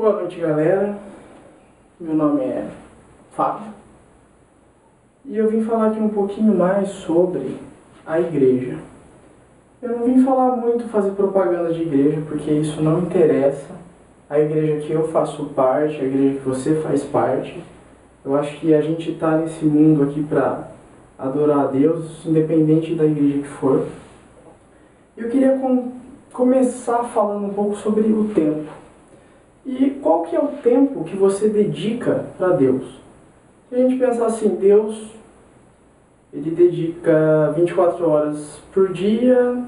Boa noite, galera. Meu nome é Fábio e eu vim falar aqui um pouquinho mais sobre a igreja. Eu não vim falar muito, fazer propaganda de igreja, porque isso não interessa. A igreja que eu faço parte, a igreja que você faz parte, eu acho que a gente está nesse mundo aqui para adorar a Deus, independente da igreja que for. Eu queria começar falando um pouco sobre o tempo. E qual que é o tempo que você dedica para Deus? Se a gente pensar assim, Deus, ele dedica 24 horas por dia,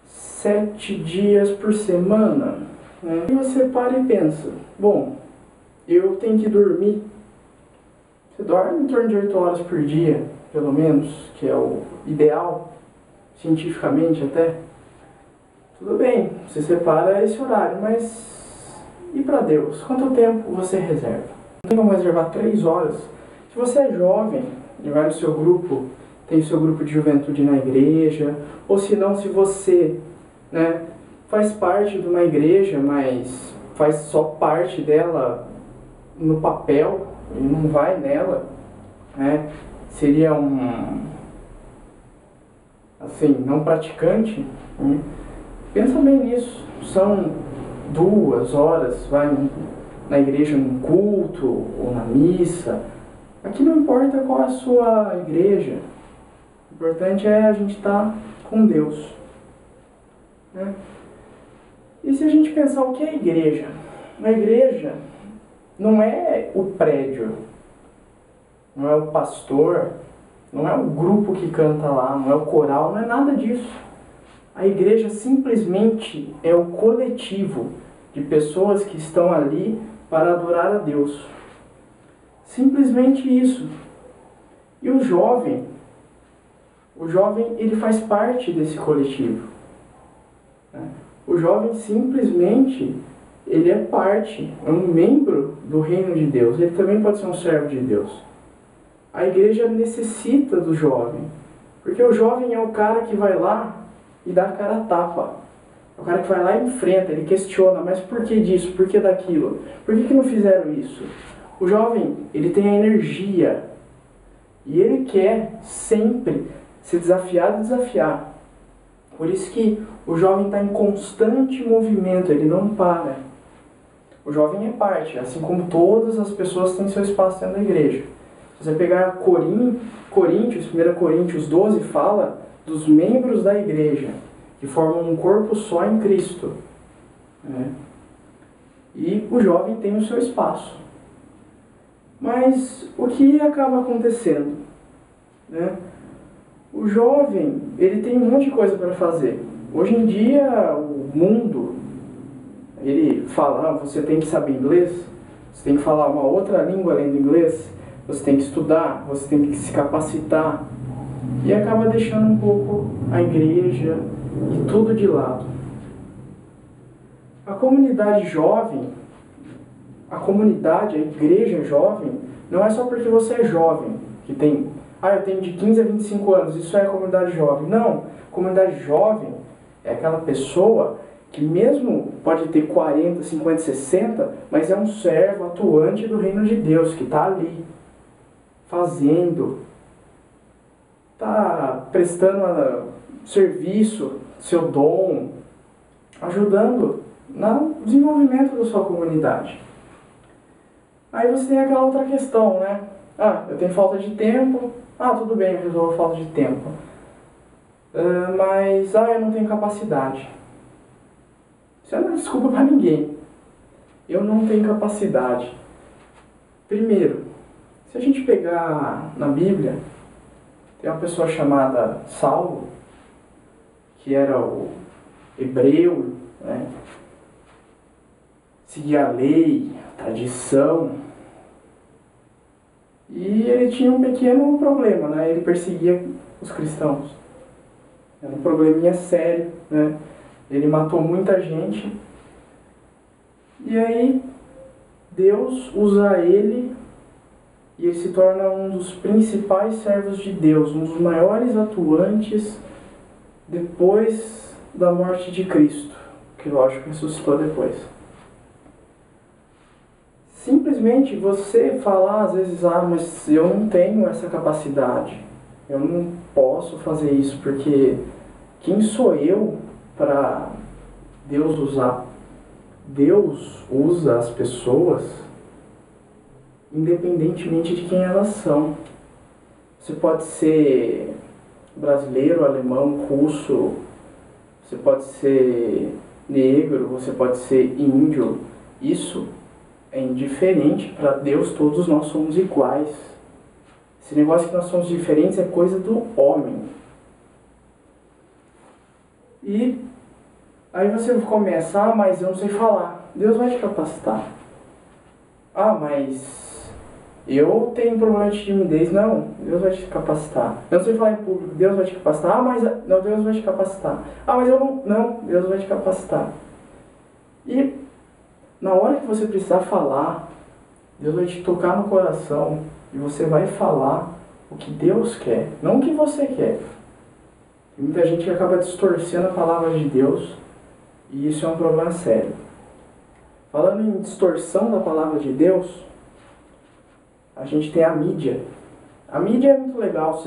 7 dias por semana, né? E você para e pensa, bom, eu tenho que dormir. Você dorme em torno de 8 horas por dia, pelo menos, que é o ideal, cientificamente até. Tudo bem, você separa esse horário, mas e para Deus? Quanto tempo você reserva? Não tem como reservar 3 horas. Se você é jovem e vai no seu grupo, tem o seu grupo de juventude na igreja, ou se não, se você, né, faz parte de uma igreja, mas faz só parte dela no papel e não vai nela, né, seria assim, não praticante, né? Pensa bem nisso. São 2 horas, vai na igreja num culto ou na missa. Aqui não importa qual é a sua igreja. O importante é a gente estar com Deus, né? E se a gente pensar o que é a igreja? A igreja não é o prédio, não é o pastor, não é o grupo que canta lá, não é o coral, não é nada disso. A igreja simplesmente é o coletivo de pessoas que estão ali para adorar a Deus. Simplesmente isso. E o jovem ele faz parte desse coletivo. O jovem simplesmente ele é parte, é um membro do reino de Deus. Ele também pode ser um servo de Deus. A igreja necessita do jovem, porque o jovem é o cara que vai lá e dá a cara a tapa. É o cara que vai lá e enfrenta, ele questiona, mas por que disso, por que daquilo? Por que não fizeram isso? O jovem, ele tem a energia e ele quer sempre ser desafiado e desafiar. Por isso que o jovem está em constante movimento, ele não para. O jovem é parte, assim como todas as pessoas têm seu espaço dentro da igreja. Se você pegar Coríntios, 1 Coríntios 12, fala dos membros da igreja, que formam um corpo só em Cristo, né? E o jovem tem o seu espaço. Mas o que acaba acontecendo, né? O jovem, ele tem um monte de coisa para fazer. Hoje em dia, o mundo, ele fala, você tem que saber inglês, você tem que falar uma outra língua além do inglês, você tem que estudar, você tem que se capacitar. E acaba deixando um pouco a igreja e tudo de lado. A comunidade jovem, a igreja jovem, não é só porque você é jovem, que tem, eu tenho de 15 a 25 anos, isso é a comunidade jovem. Não, comunidade jovem é aquela pessoa que mesmo pode ter 40, 50, 60, mas é um servo atuante do reino de Deus, que está ali, fazendo, está prestando serviço, seu dom, ajudando no desenvolvimento da sua comunidade. Aí você tem aquela outra questão, né? Eu tenho falta de tempo. Tudo bem, eu resolvo a falta de tempo. Mas eu não tenho capacidade. Isso não é desculpa para ninguém. Eu não tenho capacidade. Primeiro, se a gente pegar na Bíblia, tem uma pessoa chamada Saulo, que era o hebreu, né? Seguia a lei, a tradição. E ele tinha um pequeno problema, né? Ele perseguia os cristãos. Era um probleminha sério, né? Ele matou muita gente. E aí, Deus usa ele e ele se torna um dos principais servos de Deus, um dos maiores atuantes depois da morte de Cristo, que lógico ressuscitou depois. simplesmente você falar às vezes, mas eu não tenho essa capacidade, eu não posso fazer isso, porque quem sou eu para Deus usar? Deus usa as pessoas independentemente de quem elas são. Você pode ser brasileiro, alemão, russo, você pode ser negro, você pode ser índio. Isso é indiferente para Deus, todos nós somos iguais. Esse negócio que nós somos diferentes é coisa do homem. E aí você começa, mas eu não sei falar. Deus vai te capacitar. Mas eu tenho problema de timidez. Não, Deus vai te capacitar. Eu não sei falar em público. Deus vai te capacitar. Mas não, Deus vai te capacitar. Mas eu não. Não, Deus vai te capacitar. E na hora que você precisar falar, Deus vai te tocar no coração e você vai falar o que Deus quer, não o que você quer. E muita gente acaba distorcendo a palavra de Deus e isso é um problema sério. Falando em distorção da palavra de Deus, a gente tem a mídia. A mídia é muito legal.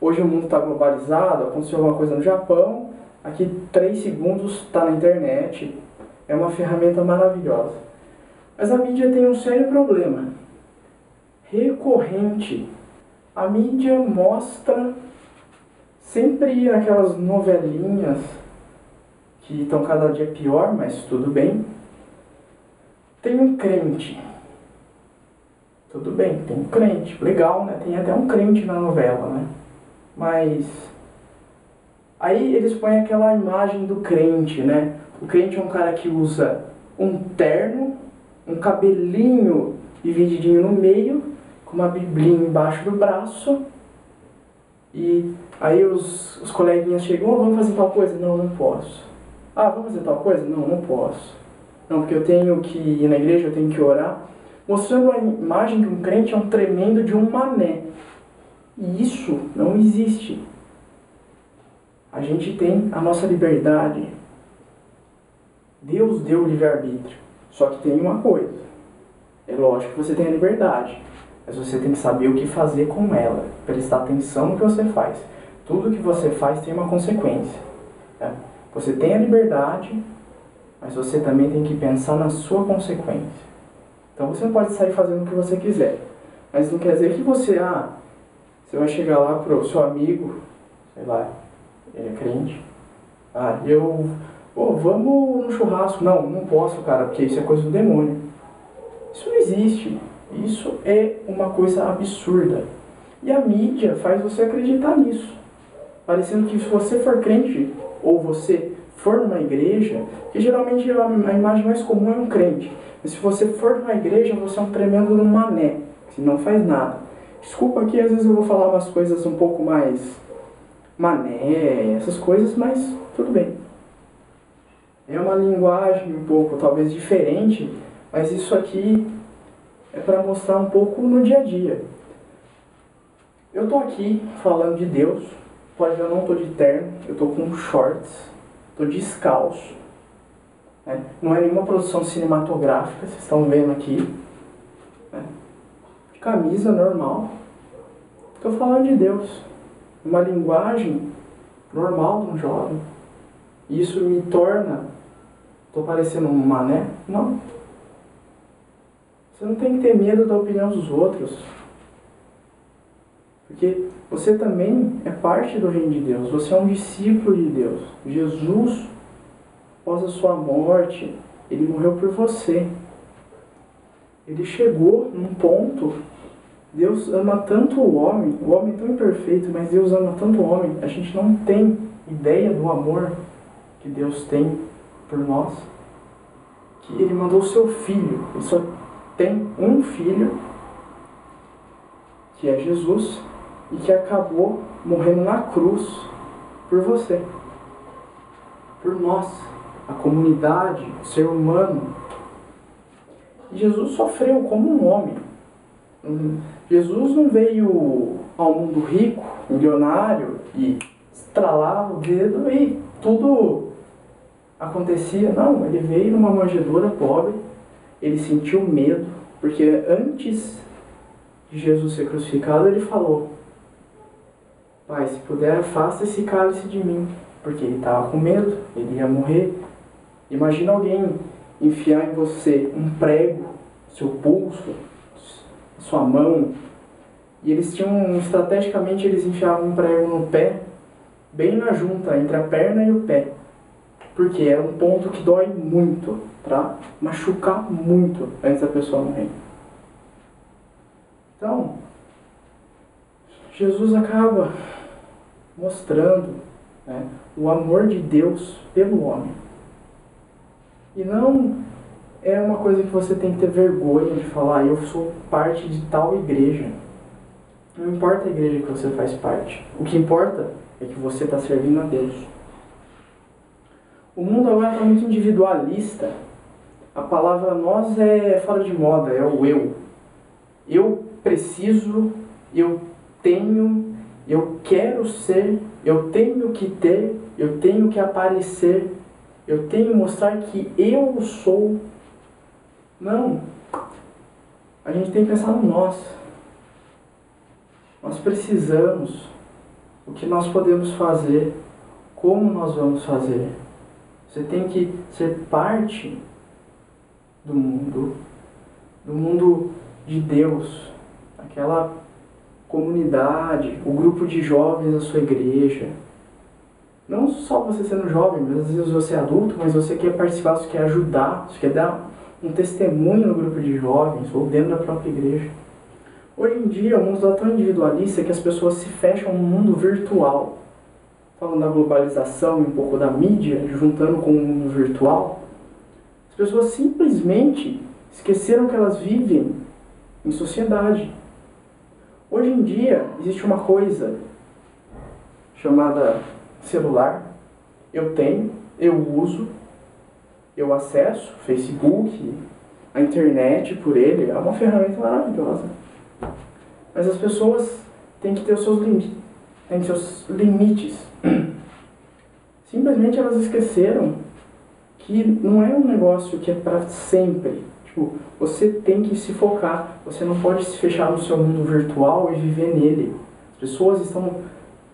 Hoje o mundo está globalizado, aconteceu alguma coisa no Japão, aqui 3 segundos está na internet. É uma ferramenta maravilhosa. Mas a mídia tem um sério problema. Recorrente. A mídia mostra sempre aquelas novelinhas que estão cada dia pior, mas tudo bem. Tem um crente. Tudo bem, tem um crente. Legal, né? Tem até um crente na novela, né? Mas aí eles põem aquela imagem do crente, né? O crente é um cara que usa um terno, um cabelinho divididinho no meio, com uma biblinha embaixo do braço. E aí os coleguinhas chegam, vamos fazer tal coisa? Não, não posso. Vamos fazer tal coisa? Não, não posso. Não, porque eu tenho que ir na igreja, eu tenho que orar. Mostrando a imagem que um crente é um tremendo de um mané. E isso não existe. A gente tem a nossa liberdade. Deus deu o livre-arbítrio. Só que tem uma coisa. É lógico que você tem a liberdade. Mas você tem que saber o que fazer com ela. Prestar atenção no que você faz. Tudo que você faz tem uma consequência. Né? Você tem a liberdade, mas você também tem que pensar na sua consequência. Então você não pode sair fazendo o que você quiser. Mas não quer dizer que você vai chegar lá pro seu amigo, sei lá, ele é crente. Vamos no churrasco. Não, não posso, cara, porque isso é coisa do demônio. Isso não existe. Isso é uma coisa absurda. E a mídia faz você acreditar nisso. Parecendo que se você for crente, ou você for numa igreja, que geralmente a imagem mais comum é um crente. Mas se você for numa igreja, você é um tremendo no mané, que não faz nada. Desculpa aqui, às vezes eu vou falar umas coisas um pouco mais mané, essas coisas, mas tudo bem. É uma linguagem um pouco, talvez, diferente, mas isso aqui é para mostrar um pouco no dia a dia. Eu tô aqui falando de Deus, pode ver, eu não tô de terno, eu tô com shorts, tô descalço. Né? Não é nenhuma produção cinematográfica, vocês estão vendo aqui. Né? De camisa normal. Tô falando de Deus. Uma linguagem normal de um jovem. Isso me torna... Tô parecendo um mané? Não. Você não tem que ter medo da opinião dos outros. Porque você também é parte do reino de Deus. Você é um discípulo de Deus. Jesus, após a sua morte, ele morreu por você. Ele chegou num ponto... Deus ama tanto o homem é tão imperfeito, mas Deus ama tanto o homem. A gente não tem ideia do amor que Deus tem por nós, que ele mandou o seu filho. Ele só tem um filho, que é Jesus, e que acabou morrendo na cruz por você, por nós, a comunidade, o ser humano. E Jesus sofreu como um homem. Jesus não veio ao mundo rico, milionário, e estralava o dedo e tudo acontecia. Não, ele veio numa manjedoura pobre, ele sentiu medo, Porque antes de Jesus ser crucificado, ele falou: Pai, se puder, afasta esse cálice de mim. Porque ele estava com medo, ele ia morrer. Imagina alguém enfiar em você um prego, seu pulso, sua mão. E eles tinham, estrategicamente, eles enfiavam um prego no pé, bem na junta, entre a perna e o pé. Porque é um ponto que dói muito, para machucar muito antes da pessoa morrer. Então, Jesus acaba mostrando, né, o amor de Deus pelo homem. E não é uma coisa que você tem que ter vergonha de falar: eu sou parte de tal igreja. Não importa a igreja que você faz parte. O que importa é que você está servindo a Deus. O mundo agora está muito individualista. A palavra nós é fora de moda, é o eu. Eu preciso, eu tenho, eu quero ser, eu tenho que ter, eu tenho que aparecer, eu tenho que mostrar que eu sou. Não. A gente tem que pensar no nós. Nós precisamos. O que nós podemos fazer? Como nós vamos fazer? Você tem que ser parte do mundo de Deus, aquela comunidade, o grupo de jovens da sua igreja. Não só você sendo jovem, mas às vezes você é adulto, mas você quer participar, você quer ajudar, você quer dar um testemunho no grupo de jovens ou dentro da própria igreja. Hoje em dia o mundo está tão individualista que as pessoas se fecham no mundo virtual. Falando da globalização e um pouco da mídia, juntando com o mundo virtual, as pessoas simplesmente esqueceram que elas vivem em sociedade. Hoje em dia existe uma coisa chamada celular. Eu tenho, eu uso, eu acesso Facebook, a internet por ele, é uma ferramenta maravilhosa. Mas as pessoas têm que ter os seus limites. Simplesmente elas esqueceram que não é um negócio que é para sempre. Tipo, você tem que se focar. Você não pode se fechar no seu mundo virtual e viver nele. As pessoas estão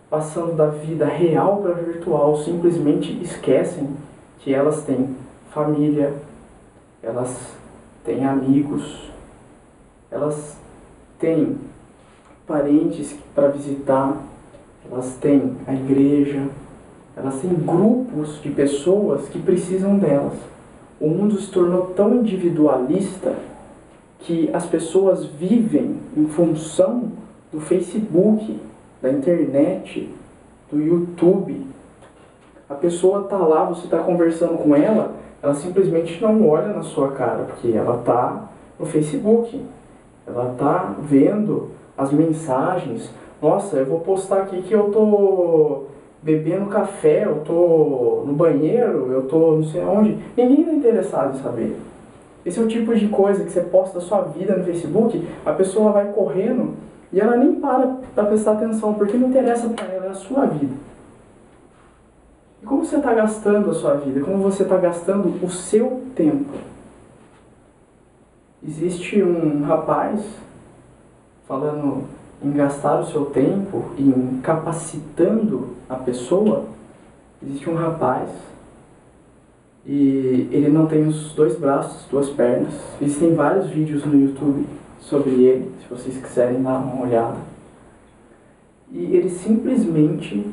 passando da vida real para virtual, simplesmente esquecem que elas têm família, elas têm amigos, elas têm parentes para visitar, elas têm a igreja, elas têm grupos de pessoas que precisam delas. O mundo se tornou tão individualista que as pessoas vivem em função do Facebook, da internet, do YouTube. A pessoa está lá, você está conversando com ela, ela simplesmente não olha na sua cara, porque ela está no Facebook, ela está vendo as mensagens. Nossa, eu vou postar aqui que eu tô bebendo café, eu tô no banheiro, eu tô não sei aonde. Ninguém está interessado em saber. Esse é o tipo de coisa que você posta a sua vida no Facebook, a pessoa vai correndo e ela nem para prestar atenção, porque não interessa para ela, é a sua vida. E como você está gastando a sua vida? Como você está gastando o seu tempo? Existe um rapaz falando em gastar o seu tempo, em capacitando a pessoa. Existe um rapaz e ele não tem os 2 braços, 2 pernas. Existem vários vídeos no YouTube sobre ele, se vocês quiserem dar uma olhada. E ele simplesmente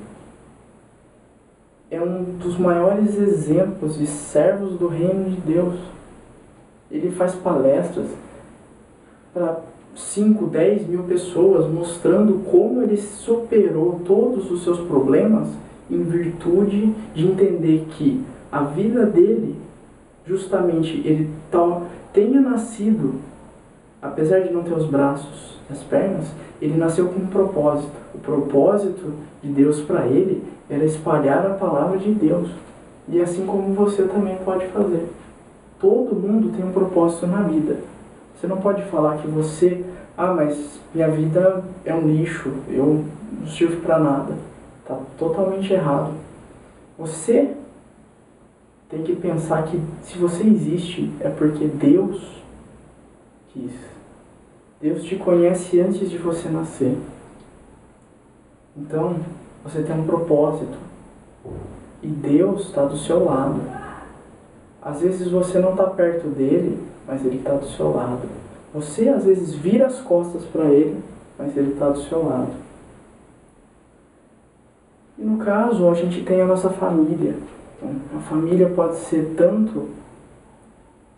é um dos maiores exemplos de servos do reino de Deus. Ele faz palestras para 5, 10 mil pessoas, mostrando como ele superou todos os seus problemas em virtude de entender que a vida dele, justamente, ele tenha nascido, apesar de não ter os braços e as pernas, ele nasceu com um propósito. O propósito de Deus para ele era espalhar a palavra de Deus. E assim como você também pode fazer. Todo mundo tem um propósito na vida. Você não pode falar que você, mas minha vida é um lixo, eu não sirvo para nada. Está totalmente errado. Você tem que pensar que se você existe é porque Deus quis. Deus te conhece antes de você nascer. Então, você tem um propósito. E Deus está do seu lado. Às vezes você não está perto dele, mas ele está do seu lado. Você às vezes vira as costas para ele, mas ele está do seu lado. E no caso, a gente tem a nossa família. Então, a família pode ser tanto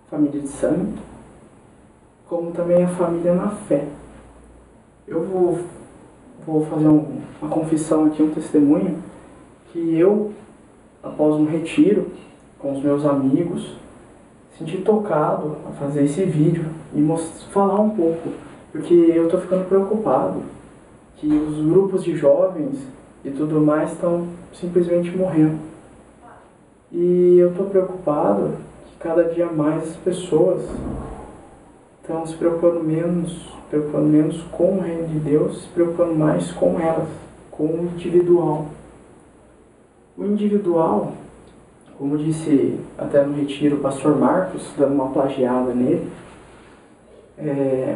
família de sangue, como também a família na fé. Eu vou fazer uma confissão aqui, um testemunho, que eu, após um retiro com os meus amigos, senti tocado a fazer esse vídeo e falar um pouco, porque eu estou ficando preocupado que os grupos de jovens e tudo mais estão simplesmente morrendo. E eu estou preocupado que cada dia mais as pessoas estão se preocupando menos com o reino de Deus, se preocupando mais com elas, com o individual. O individual, como disse até no retiro o pastor Marcos, dando uma plagiada nele,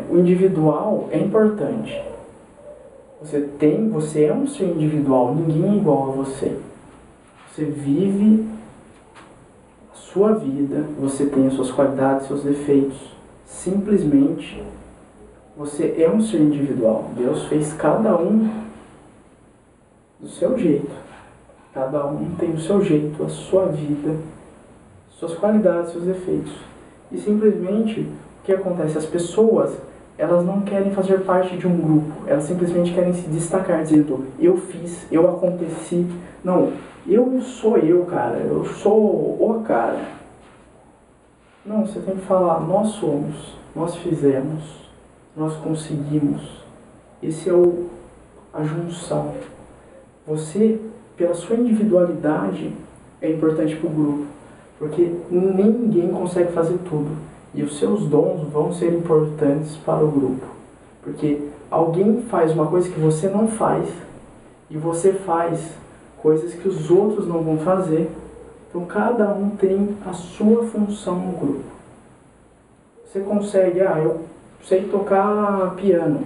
o individual é importante. Você é um ser individual, ninguém é igual a você. Você vive a sua vida, você tem as suas qualidades, seus defeitos. Simplesmente, você é um ser individual. Deus fez cada um do seu jeito. Cada um tem o seu jeito, a sua vida, suas qualidades, seus defeitos. E simplesmente, o que acontece? As pessoas, elas não querem fazer parte de um grupo. Elas simplesmente querem se destacar, dizendo, eu fiz, eu aconteci. Não, eu sou eu, cara. Eu sou o cara. Não, você tem que falar, nós somos, nós fizemos, nós conseguimos. Esse é a junção. Você, pela sua individualidade, é importante para o grupo, porque ninguém consegue fazer tudo. E os seus dons vão ser importantes para o grupo. Porque alguém faz uma coisa que você não faz, e você faz coisas que os outros não vão fazer. Então cada um tem a sua função no grupo. Você consegue, eu sei tocar piano.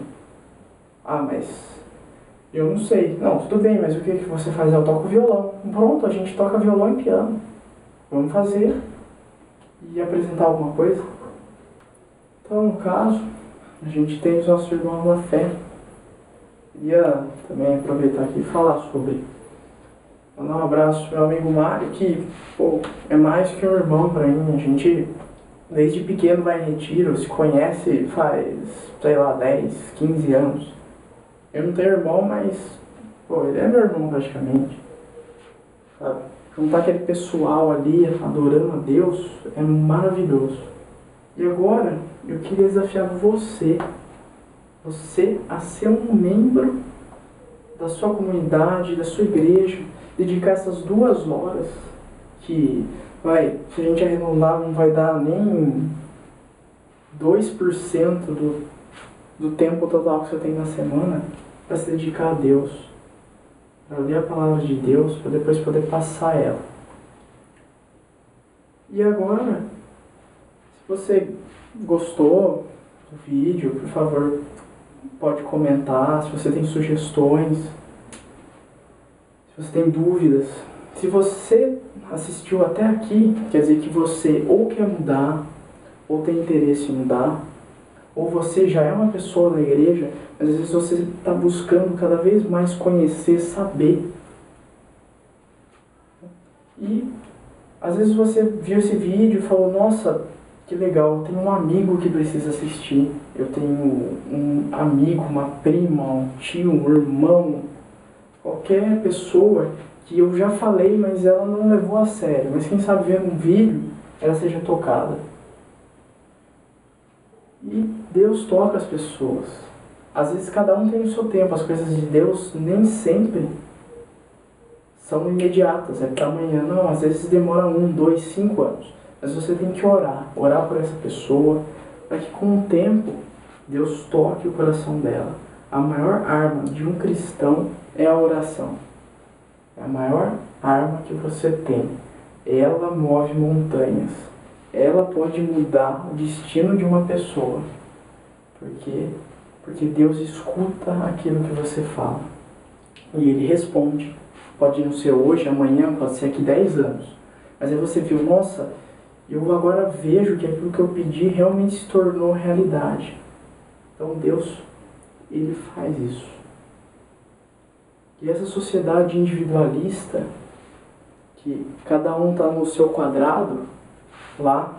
Mas eu não sei. Não, tudo bem, mas o que você faz? Eu toco violão. Pronto, a gente toca violão e piano. Vamos fazer e apresentar alguma coisa. Então, no caso, a gente tem os nossos irmãos na fé. Queria também aproveitar aqui e falar sobre. Mandar um abraço pro meu amigo Mário, que é mais que um irmão pra mim. A gente, desde pequeno, vai em retiro, se conhece faz, 10, 15 anos. Eu não tenho irmão, mas ele é meu irmão praticamente. Sabe? Juntar aquele pessoal ali, adorando a Deus, é maravilhoso. E agora, eu queria desafiar você a ser um membro da sua comunidade, da sua igreja, dedicar essas 2 horas, que se a gente arredondar, não vai dar nem 2% do tempo total que você tem na semana, para se dedicar a Deus, para ler a palavra de Deus, para depois poder passar ela. E agora, se você gostou do vídeo, por favor, pode comentar. Se você tem sugestões, se você tem dúvidas, se você assistiu até aqui, quer dizer que você ou quer mudar, ou tem interesse em mudar, ou você já é uma pessoa da igreja, mas às vezes você está buscando cada vez mais conhecer, saber. E às vezes você viu esse vídeo e falou, nossa, que legal, eu tenho um amigo que precisa assistir. Eu tenho um amigo, uma prima, um tio, um irmão, qualquer pessoa que eu já falei, mas ela não levou a sério. Mas quem sabe vendo um vídeo, ela seja tocada. E Deus toca as pessoas. Às vezes cada um tem o seu tempo. As coisas de Deus nem sempre são imediatas, é para amanhã. Não, às vezes demora 1, 2, 5 anos. Mas você tem que orar por essa pessoa, para que com o tempo Deus toque o coração dela. A maior arma de um cristão é a oração. É a maior arma que você tem. Ela move montanhas. Ela pode mudar o destino de uma pessoa. Por quê? Porque Deus escuta aquilo que você fala. E Ele responde. Pode não ser hoje, amanhã, pode ser aqui 10 anos. Mas aí você viu, nossa, eu agora vejo que aquilo que eu pedi realmente se tornou realidade. Então Deus, Ele faz isso. E essa sociedade individualista, que cada um está no seu quadrado, lá,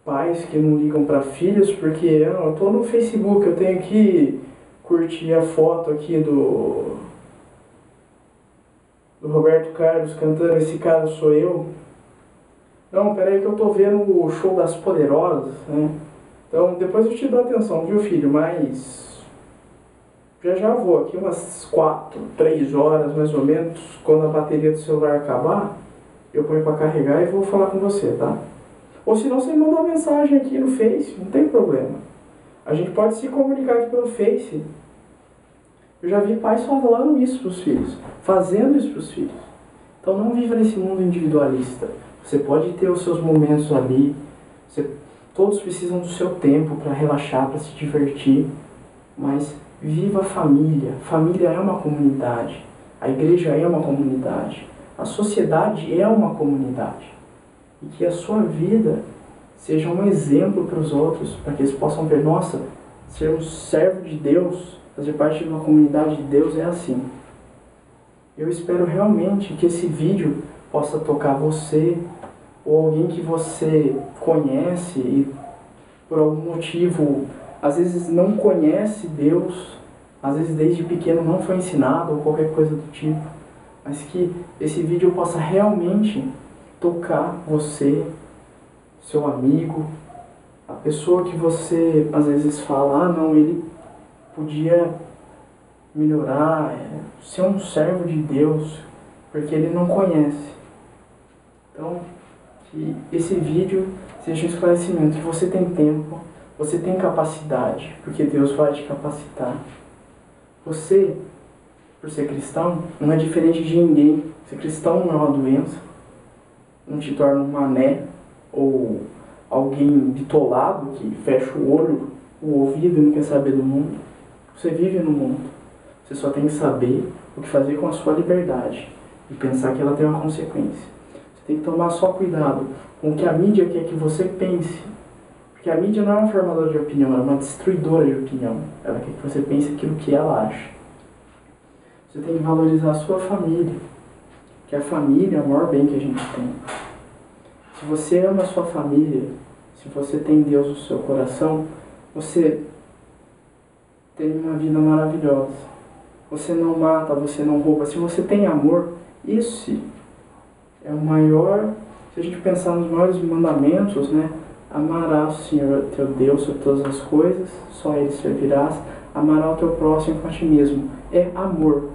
pais que não ligam para filhos, porque eu estou no Facebook, eu tenho que curtir a foto aqui do Roberto Carlos cantando Esse Cara Sou Eu. Não, peraí que eu tô vendo o Show das Poderosas, né? Então depois eu te dou atenção, viu filho? Mas já vou aqui umas 4, 3 horas mais ou menos, quando a bateria do celular acabar, eu ponho para carregar e vou falar com você, tá? Ou senão você manda uma mensagem aqui no Face, não tem problema. A gente pode se comunicar aqui pelo Face. Eu já vi pais falando isso para os filhos, fazendo isso para os filhos. Então não viva nesse mundo individualista. Você pode ter os seus momentos ali, todos precisam do seu tempo para relaxar, para se divertir, mas viva a família. Família é uma comunidade, a igreja é uma comunidade, a sociedade é uma comunidade. E que a sua vida seja um exemplo para os outros, para que eles possam ver, nossa, ser um servo de Deus, fazer parte de uma comunidade de Deus é assim. Eu espero realmente que esse vídeo possa tocar você ou alguém que você conhece e por algum motivo às vezes não conhece Deus, às vezes desde pequeno não foi ensinado ou qualquer coisa do tipo, mas que esse vídeo possa realmente tocar você, seu amigo, a pessoa que você às vezes fala, ah não, ele podia melhorar, ser um servo de Deus, porque ele não conhece. Então, que esse vídeo seja um esclarecimento, que você tem tempo, você tem capacidade, porque Deus vai te capacitar. Você, por ser cristão, não é diferente de ninguém. Ser cristão não é uma doença, não te torna um mané, ou alguém bitolado que fecha o olho, o ouvido e não quer saber do mundo. Você vive no mundo. Você só tem que saber o que fazer com a sua liberdade e pensar que ela tem uma consequência. Você tem que tomar só cuidado com o que a mídia quer que você pense. Porque a mídia não é uma formadora de opinião, ela é uma destruidora de opinião. Ela quer que você pense aquilo que ela acha. Você tem que valorizar a sua família. Que a família é o maior bem que a gente tem. Se você ama a sua família, se você tem Deus no seu coração, você tem uma vida maravilhosa. Você não mata, você não rouba. Se você tem amor, isso é o maior, se a gente pensar nos maiores mandamentos, né? Amarás o Senhor teu Deus sobre todas as coisas, só Ele servirás. Amarás o teu próximo como a ti mesmo. É amor.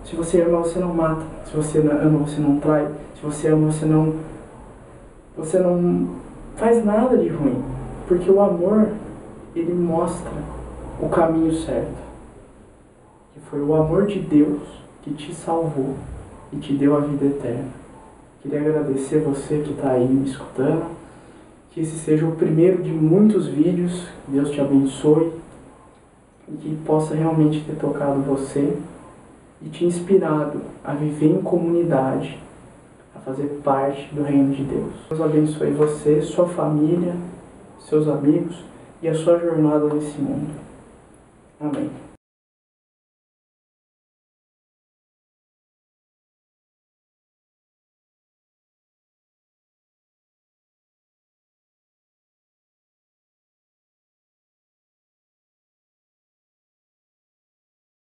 Se você ama, você não mata. Se você ama, você não trai. Se você ama, você não faz nada de ruim. Porque o amor, ele mostra o caminho certo. Que foi o amor de Deus que te salvou e te deu a vida eterna. Queria agradecer você que está aí me escutando. Que esse seja o primeiro de muitos vídeos. Deus te abençoe. E que possa realmente ter tocado você e te inspirado a viver em comunidade, a fazer parte do reino de Deus. Deus abençoe você, sua família, seus amigos e a sua jornada nesse mundo. Amém.